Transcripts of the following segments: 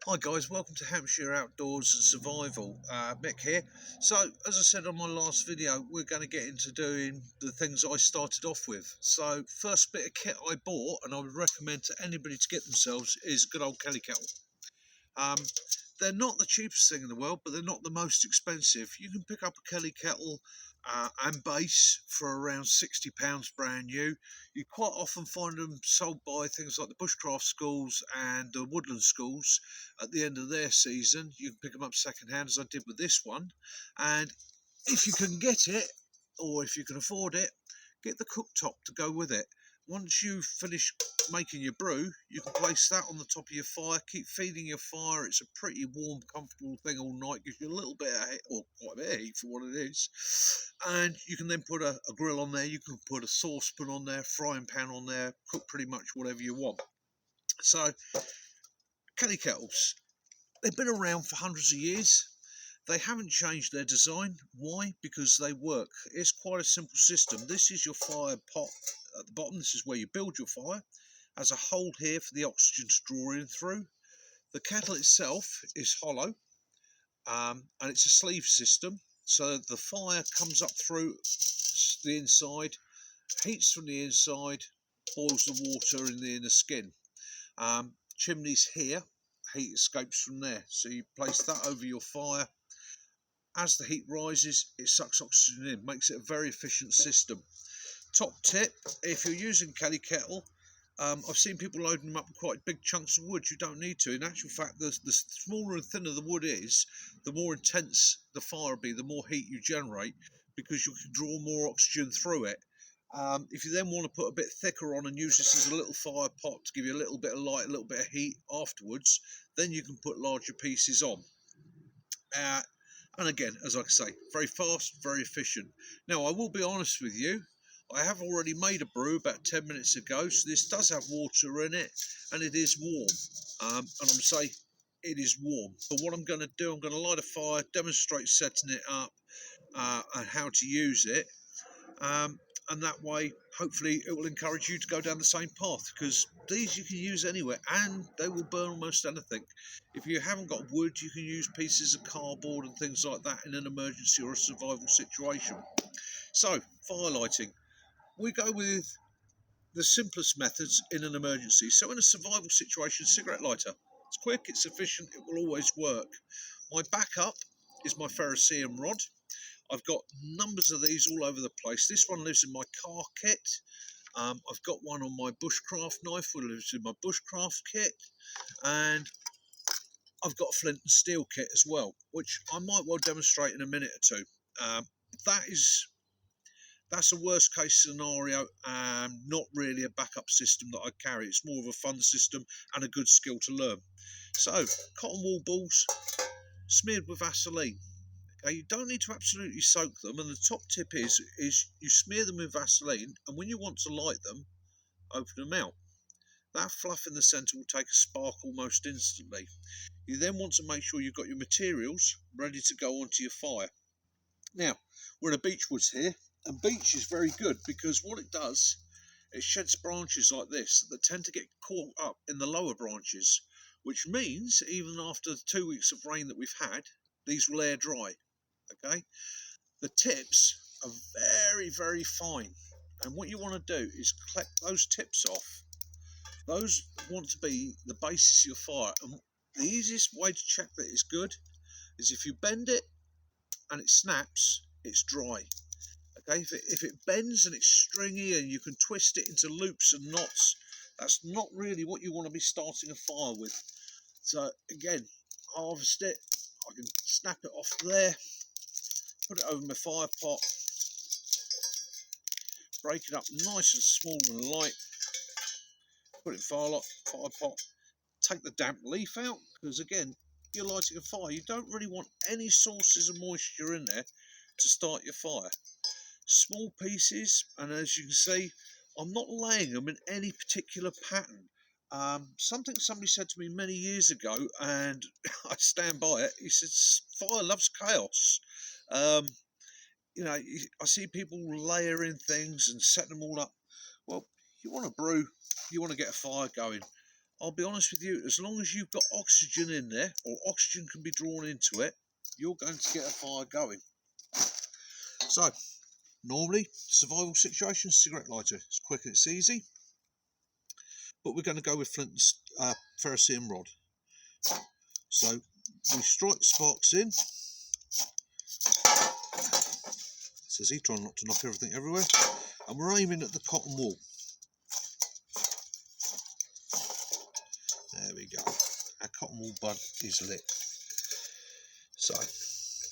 Hi guys, welcome to Hampshire Outdoors and Survival. Mick here. So, as I said on my last video, we're going to get into doing the things I started off with. So, first bit of kit I bought, and I would recommend to anybody to get themselves, is good old Kelly Kettle. Um, they're not the cheapest thing in the world, but they're not the most expensive. You can pick up a Kelly Kettle and base for around £60 brand new. You quite often find them sold by things like the bushcraft schools and the woodland schools at the end of their season. You can pick them up second hand, as I did with this one. And if you can get it, or if you can afford it, get the cooktop to go with it. Once you've finished making your brew, you can place that on the top of your fire, keep feeding your fire. It's a pretty warm, comfortable thing all night, gives you a little bit of heat, or quite a bit of heat for what it is. And you can then put a grill on there, you can put a saucepan on there, frying pan on there, cook pretty much whatever you want. So, Kelly Kettles, they've been around for hundreds of years. They haven't changed their design. Why? Because they work. It's quite a simple system. This is your fire pot at the bottom. This is where you build your fire. Has a hole here for the oxygen to draw in through. The kettle itself is hollow, and it's a sleeve system. So the fire comes up through the inside, heats from the inside, boils the water in the inner skin. Chimneys here, heat escapes from there. So you place that over your fire. As the heat rises, it sucks oxygen in, makes it a very efficient system. Top tip, if you're using Kelly Kettle, I've seen people loading them up with quite big chunks of wood. You don't need to. In actual fact, the smaller and thinner the wood is, the more intense the fire will be, the more heat you generate, because you can draw more oxygen through it. If you then want to put a bit thicker on and use this as a little fire pot to give you a little bit of light, a little bit of heat afterwards, then you can put larger pieces on. And again, as I say, very fast, very efficient. Now, I will be honest with you, I have already made a brew about 10 minutes ago, so this does have water in it, and it is warm. And I'm saying it is warm. But what I'm going to do, I'm going to light a fire, demonstrate setting it up, and how to use it. And that way, hopefully, it will encourage you to go down the same path, because these you can use anywhere and they will burn almost anything. If you haven't got wood, you can use pieces of cardboard and things like that in an emergency or a survival situation. So, fire lighting. We go with the simplest methods in an emergency. So in a survival situation, cigarette lighter. It's quick, it's efficient, it will always work. My backup is my ferrocerium rod. I've got numbers of these all over the place. This one lives in my car kit. I've got one on my bushcraft knife, which lives in my bushcraft kit. And I've got a flint and steel kit as well, which I might well demonstrate in a minute or two. That's a worst case scenario, not really a backup system that I carry. It's more of a fun system and a good skill to learn. So, cotton wool balls smeared with Vaseline. Okay, you don't need to absolutely soak them, and the top tip is you smear them with Vaseline, and when you want to light them, open them out. That fluff in the centre will take a spark almost instantly. You then want to make sure you've got your materials ready to go onto your fire. Now, we're in a beech woods here, and beech is very good because what it does, it sheds branches like this that tend to get caught up in the lower branches, which means even after 2 weeks of rain that we've had, these will air dry. Okay, the tips are very, very fine, and what you want to do is collect those tips off. Those want to be the basis of your fire, and the easiest way to check that it's good is if you bend it and it snaps, it's dry. Okay, if it bends and it's stringy and you can twist it into loops and knots, that's not really what you want to be starting a fire with. So again, harvest it, I can snap it off there, put it over my fire pot, break it up nice and small and light, put it in fire pot, take the damp leaf out, because again, you're lighting a fire, you don't really want any sources of moisture in there to start your fire. Small pieces, and as you can see, I'm not laying them in any particular pattern. Something somebody said to me many years ago, and I stand by it. He said, "Fire loves chaos." You know, I see people layering things and setting them all up. Well, you want to brew, you want to get a fire going. I'll be honest with you, as long as you've got oxygen in there, or oxygen can be drawn into it, you're going to get a fire going. So, normally, survival situation, cigarette lighter. It's quick and it's easy. But we're going to go with flint and ferrocerium rod. So, we strike the sparks in. Says he, trying not to knock everything everywhere. And we're aiming at the cotton wool. There we go. Our cotton wool bud is lit. So,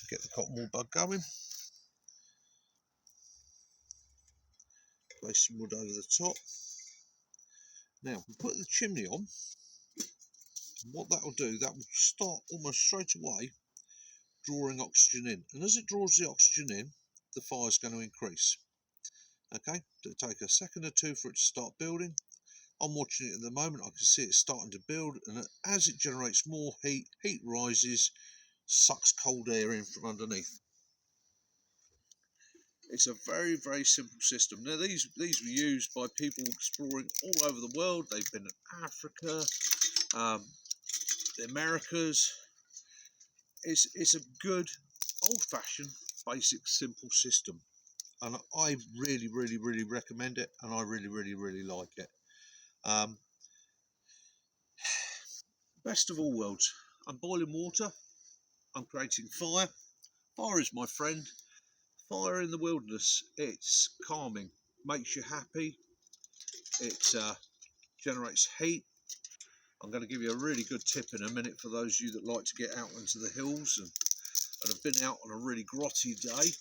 get the cotton wool bud going. Place some wood over the top. Now, we put the chimney on. And what that will do, that will start almost straight away drawing oxygen in. And as it draws the oxygen in, the fire's going to increase. Okay, it'll take a second or two for it to start building. I'm watching it at the moment, I can see it starting to build, and as it generates more heat, heat rises, sucks cold air in from underneath. It's a very, very simple system. Now these were used by people exploring all over the world. They've been in Africa, the Americas. It's a good, old-fashioned, basic, simple system. And I really, really, really recommend it, and I really, really, really like it. Best of all worlds. I'm boiling water. I'm creating fire. Fire is my friend. Fire in the wilderness. It's calming. Makes you happy. It generates heat. I'm going to give you a really good tip in a minute for those of you that like to get out into the hills and have been out on a really grotty day.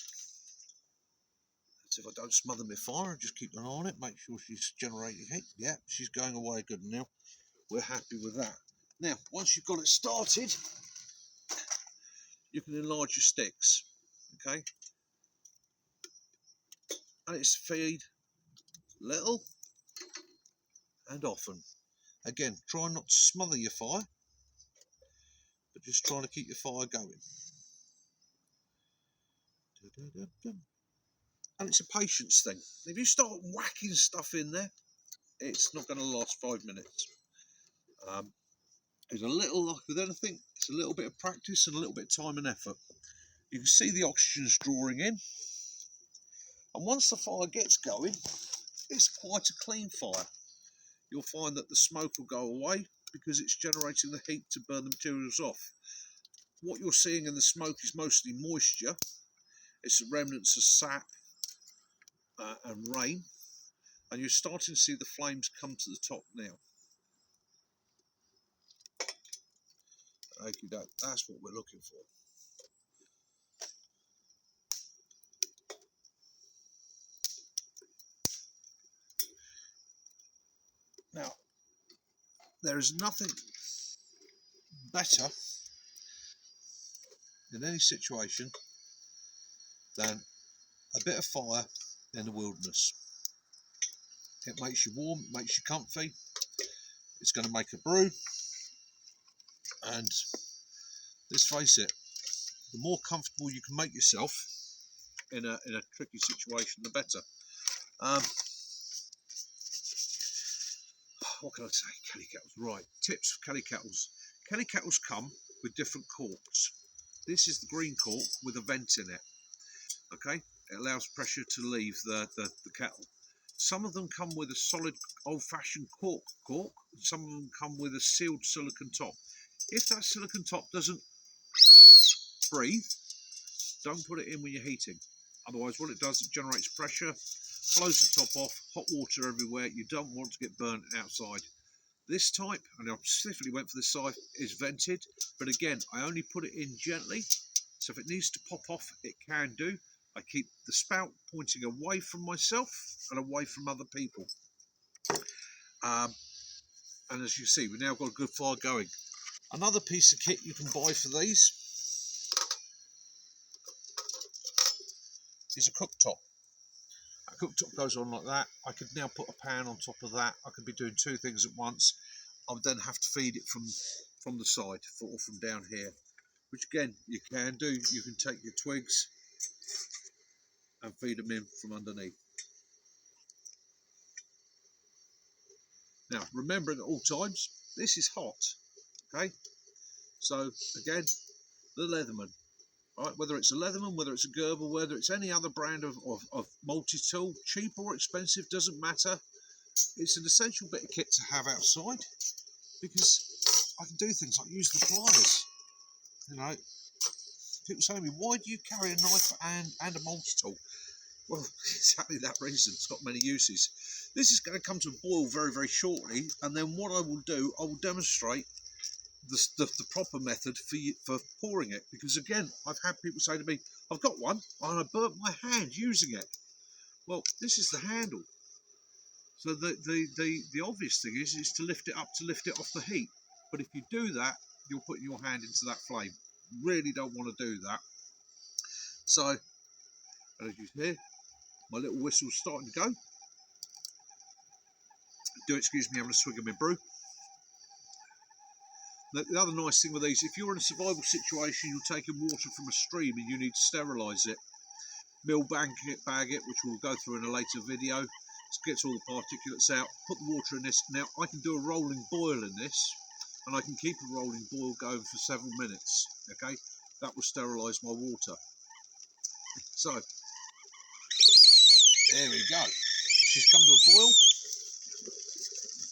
So if I don't smother my fire, just keep an eye on it. Make sure she's generating heat. Yeah, she's going away good now. We're happy with that. Now, once you've got it started, you can enlarge your sticks, okay? And it's feed little and often. Again, try not to smother your fire, but just trying to keep your fire going. And it's a patience thing. If you start whacking stuff in there, it's not going to last 5 minutes. It's a little, like with anything, it's a little bit of practice and a little bit of time and effort. You can see the oxygen's drawing in. And once the fire gets going, it's quite a clean fire. You'll find that the smoke will go away because it's generating the heat to burn the materials off. What you're seeing in the smoke is mostly moisture. It's the remnants of sap and rain. And you're starting to see the flames come to the top now. Okay, that's what we're looking for. Now, there is nothing better in any situation than a bit of fire in the wilderness. It makes you warm, it makes you comfy. It's going to make a brew, and let's face it, the more comfortable you can make yourself in a tricky situation, the better. What can I say? Kelly Kettles. Right, tips for Kelly Kettles. Kelly Kettles come with different corks. This is the green cork with a vent in it. Okay, it allows pressure to leave the kettle. Some of them come with a solid old-fashioned cork. Some of them come with a sealed silicone top. If that silicone top doesn't breathe, don't put it in when you're heating. Otherwise, what it does, it generates pressure, blows the top off, hot water everywhere. You don't want to get burnt outside. This type, and I specifically went for this side, is vented, but again, I only put it in gently, so if it needs to pop off, it can do. I keep the spout pointing away from myself and away from other people. And as you see, we've now got a good fire going. Another piece of kit you can buy for these is a cooktop. A cooktop goes on like that. I could now put a pan on top of that. I could be doing two things at once. I would then have to feed it from the side or from down here, which again you can do. You can take your twigs and feed them in from underneath. Now, remembering at all times, this is hot. Okay, so again, the Leatherman, right? Whether it's a Leatherman, whether it's a Gerber, whether it's any other brand of multi-tool, cheap or expensive, doesn't matter. It's an essential bit of kit to have outside because I can do things like use the pliers. You know, people say to me, why do you carry a knife and a multi-tool? Well, exactly that reason. It's got many uses. This is going to come to a boil very, very shortly, and then what I will do, I will demonstrate the proper method for pouring it. Because again, I've had people say to me, I've got one and I burnt my hand using it. Well, this is the handle. So the obvious thing is to lift it up, to lift it off the heat. But if you do that, you're putting your hand into that flame. Really don't want to do that. So, as you hear, my little whistle's starting to go. Do excuse me having a swig of my brew. The other nice thing with these, if you're in a survival situation, you're taking water from a stream and you need to sterilise it, mill bag it, which we'll go through in a later video. It gets all the particulates out. Put the water in this. Now I can do a rolling boil in this, and I can keep a rolling boil going for several minutes. Okay, that will sterilise my water. So there we go. She's come to a boil.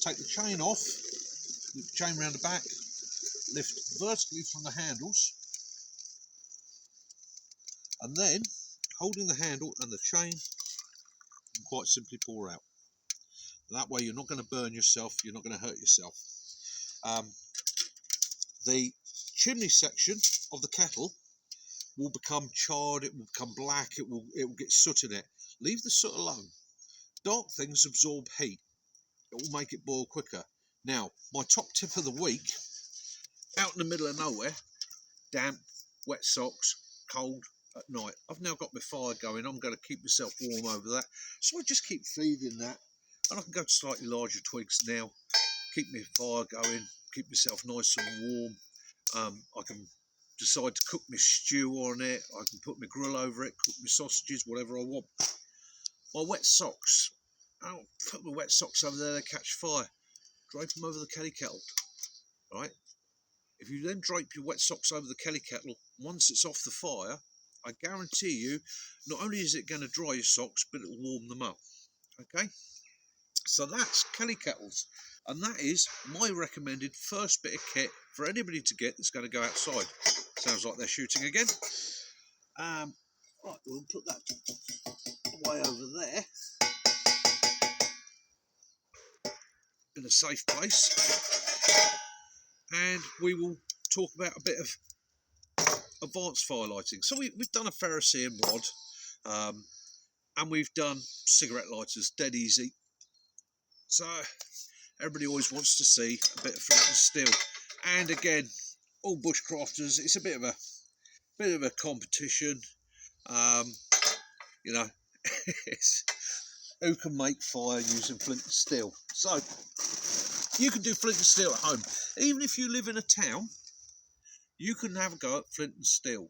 Take the chain off, loop the chain around the back, lift vertically from the handles, and then holding the handle and the chain, and quite simply pour out. That way you're not going to burn yourself, you're not going to hurt yourself. The chimney section of the kettle will become charred, it will become black, it will get soot in it. Leave the soot alone. Dark things absorb heat. It will make it boil quicker. Now, my top tip of the week, out in the middle of nowhere, damp, wet socks, cold at night. I've now got my fire going. I'm going to keep myself warm over that. So I just keep feeding that. And I can go to slightly larger twigs now. Keep my fire going. Keep myself nice and warm. I can decide to cook my stew on it. I can put my grill over it, cook my sausages, whatever I want. My wet socks. I'll put my wet socks over there, they catch fire. Drape them over the Kelly Kettle. Right? If you then drape your wet socks over the Kelly Kettle, once it's off the fire, I guarantee you, not only is it going to dry your socks, but it will warm them up. Okay? So that's Kelly Kettles. And that is my recommended first bit of kit for anybody to get that's going to go outside. Sounds like they're shooting again. Right, we'll put that away over there in a safe place. And we will talk about a bit of advanced fire lighting. So we've done a ferrocerium rod, and we've done cigarette lighters, dead easy. So everybody always wants to see a bit of flint and steel. And again, all bushcrafters, it's a bit of a competition. You know, it's who can make fire using flint and steel. So you can do flint and steel at home. Even if you live in a town, you can have a go at flint and steel.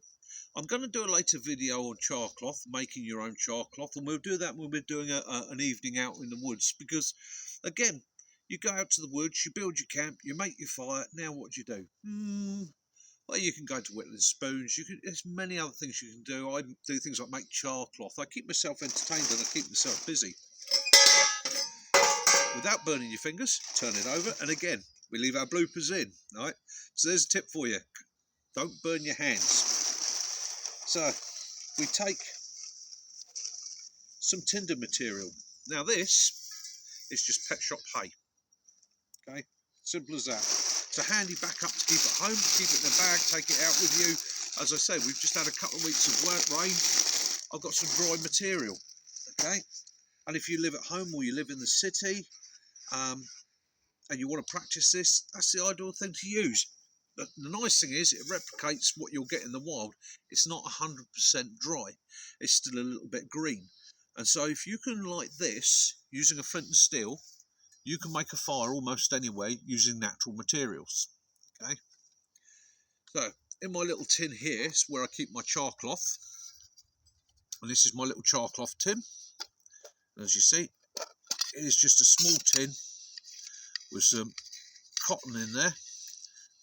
I'm going to do a later video on char cloth, making your own char cloth, and we'll do that when we're doing an evening out in the woods. Because, again, you go out to the woods, you build your camp, you make your fire. Now what do you do? Well, you can go to whittling spoons. There's many other things you can do. I do things like make char cloth. I keep myself entertained and I keep myself busy. Without burning your fingers, turn it over. And again, we leave our bloopers in. Right? So there's a tip for you. Don't burn your hands. So we take some tinder material. Now this is just pet shop hay. Okay, simple as that. It's a handy backup to keep at home, keep it in a bag, take it out with you. As I say, we've just had a couple of weeks of rain. I've got some dry material. Okay, and if you live at home or you live in the city, and you want to practice this, that's the ideal thing to use. But the nice thing is it replicates what you'll get in the wild. It's not 100% dry. It's still a little bit green. And so if you can light this using a flint and steel, you can make a fire almost anywhere using natural materials. Okay. So in my little tin here is where I keep my char cloth. And this is my little char cloth tin. And as you see, it is just a small tin with some cotton in there.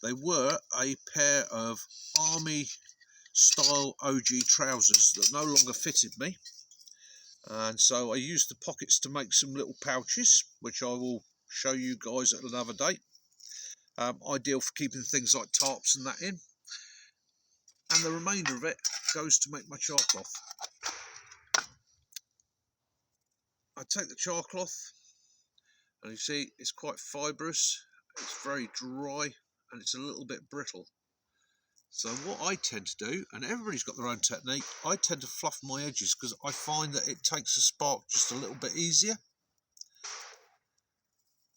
They were a pair of army style OG trousers that no longer fitted me, and so I used the pockets to make some little pouches, which I will show you guys at another date. Ideal for keeping things like tarps and that in, and the remainder of it goes to make my charcloth. I take the charcloth, and you see it's quite fibrous, it's very dry, and it's a little bit brittle. So what I tend to do, and everybody's got their own technique, I tend to fluff my edges because I find that it takes a spark just a little bit easier.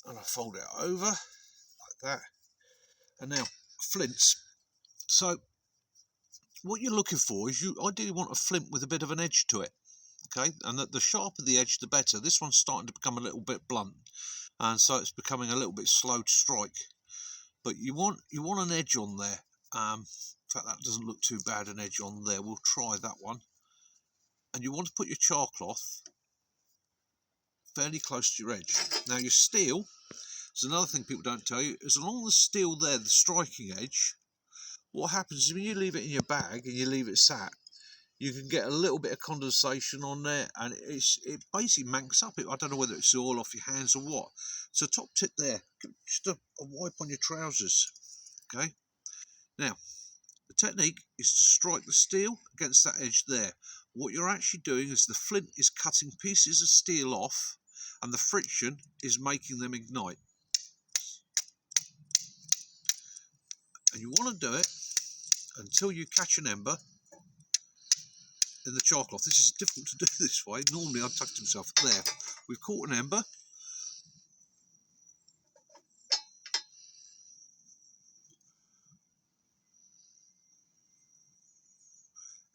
And I fold it over like that. And now, flints. So what you're looking for is you ideally want a flint with a bit of an edge to it. Okay, and the sharper the edge, the better. This one's starting to become a little bit blunt, and so it's becoming a little bit slow to strike. But you want an edge on there. In fact, that doesn't look too bad, an edge on there. We'll try that one. And you want to put your charcloth fairly close to your edge. Now your steel, there's another thing people don't tell you, as long as the steel there, the striking edge, what happens is when you leave it in your bag and you leave it sat, you can get a little bit of condensation on there, and it basically manks up. I don't know whether it's oil off your hands or what. So top tip there, just a wipe on your trousers. Okay. Now, the technique is to strike the steel against that edge there. What you're actually doing is the flint is cutting pieces of steel off, and the friction is making them ignite. And you want to do it until you catch an ember in the charcloth. This is difficult to do this way. Normally I'd tuck myself there. We've caught an ember.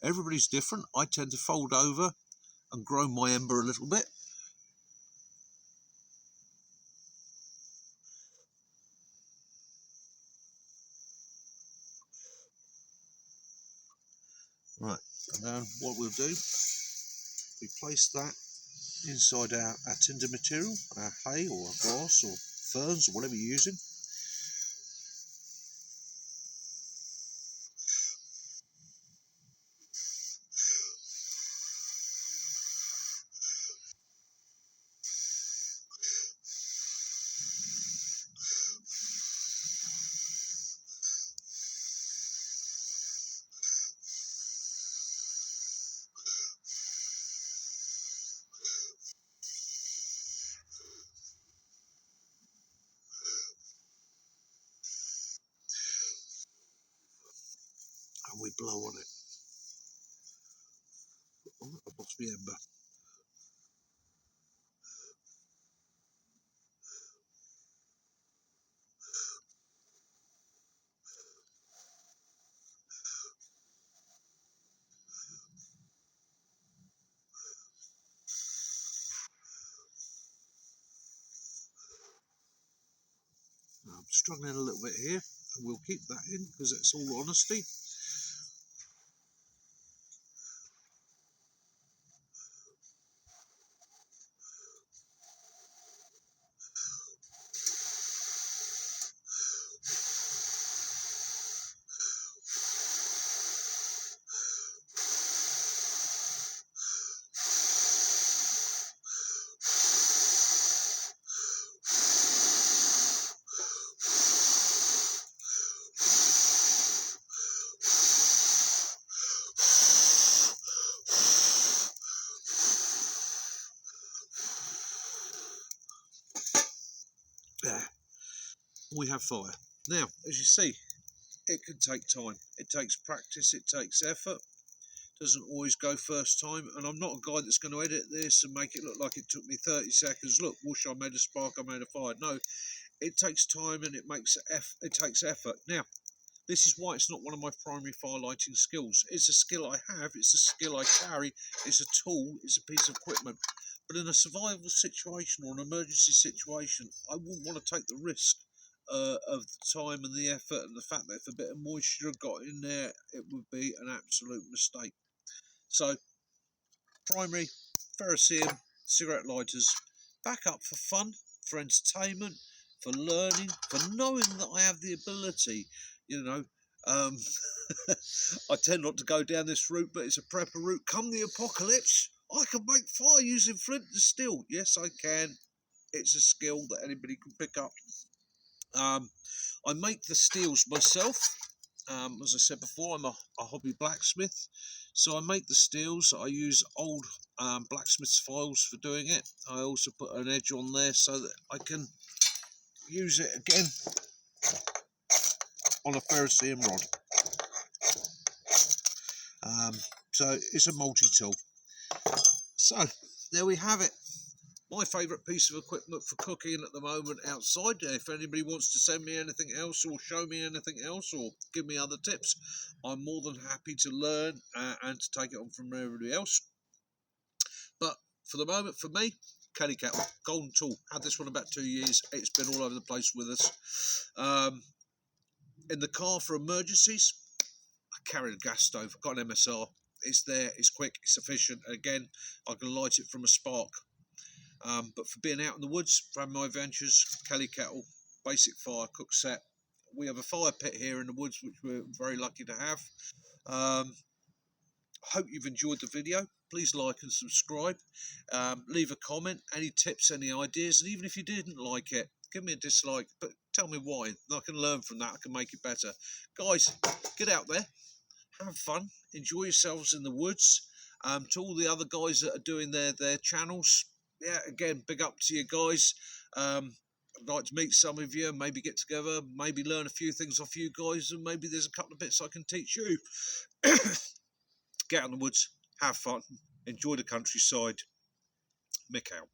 Everybody's different. I tend to fold over and grow my ember a little bit. Right, and then what we'll do, we place that inside our tinder material, our hay or our grass or ferns or whatever you're using. And we blow on it. Oh, I lost my ember. I'm struggling a little bit here, and we'll keep that in because it's all honesty. There, we have fire. Now, as you see, it can take time. It takes practice, it takes effort. Doesn't always go first time, and I'm not a guy that's going to edit this and make it look like it took me 30 seconds. Look, whoosh, I made a spark, I made a fire. No, it takes time and it takes effort. Now, this is why it's not one of my primary fire lighting skills. It's a skill I have, it's a skill I carry, it's a tool, it's a piece of equipment. But in a survival situation or an emergency situation, I wouldn't want to take the risk of the time and the effort and the fact that if a bit of moisture had got in there, it would be an absolute mistake. So, primary, ferrocerium, cigarette lighters, back up for fun, for entertainment, for learning, for knowing that I have the ability, you know. I tend not to go down this route, but it's a prepper route. Come the apocalypse, I can make fire using flint and steel. Yes, I can. It's a skill that anybody can pick up. I make the steels myself. As I said before, I'm a hobby blacksmith, so I make the steels. I use old blacksmith's files for doing it. I also put an edge on there so that I can use it again on a ferrocerium rod. So it's a multi-tool. So there we have it. My favourite piece of equipment for cooking at the moment outside. If anybody wants to send me anything else or show me anything else or give me other tips, I'm more than happy to learn and to take it on from everybody else. But for the moment, for me, Kelly Kettle, golden tool. Had this one about 2 years. It's been all over the place with us. In the car for emergencies, I carry a gas stove. I've got an MSR. It's there. It's quick. It's efficient. Again, I can light it from a spark. But for being out in the woods, for having my adventures, Kelly Kettle, basic fire cook set. We have a fire pit here in the woods, which we're very lucky to have. Hope you've enjoyed the video. Please like and subscribe. Leave a comment, any tips, any ideas, and even if you didn't like it, give me a dislike, but tell me why. I can learn from that. I can make it better. Guys, get out there, have fun, enjoy yourselves in the woods. To all the other guys that are doing their channels, yeah, again, big up to you guys. I'd like to meet some of you, maybe get together, maybe learn a few things off you guys, and maybe there's a couple of bits I can teach you. Get out in the woods, have fun, enjoy the countryside. Mick out.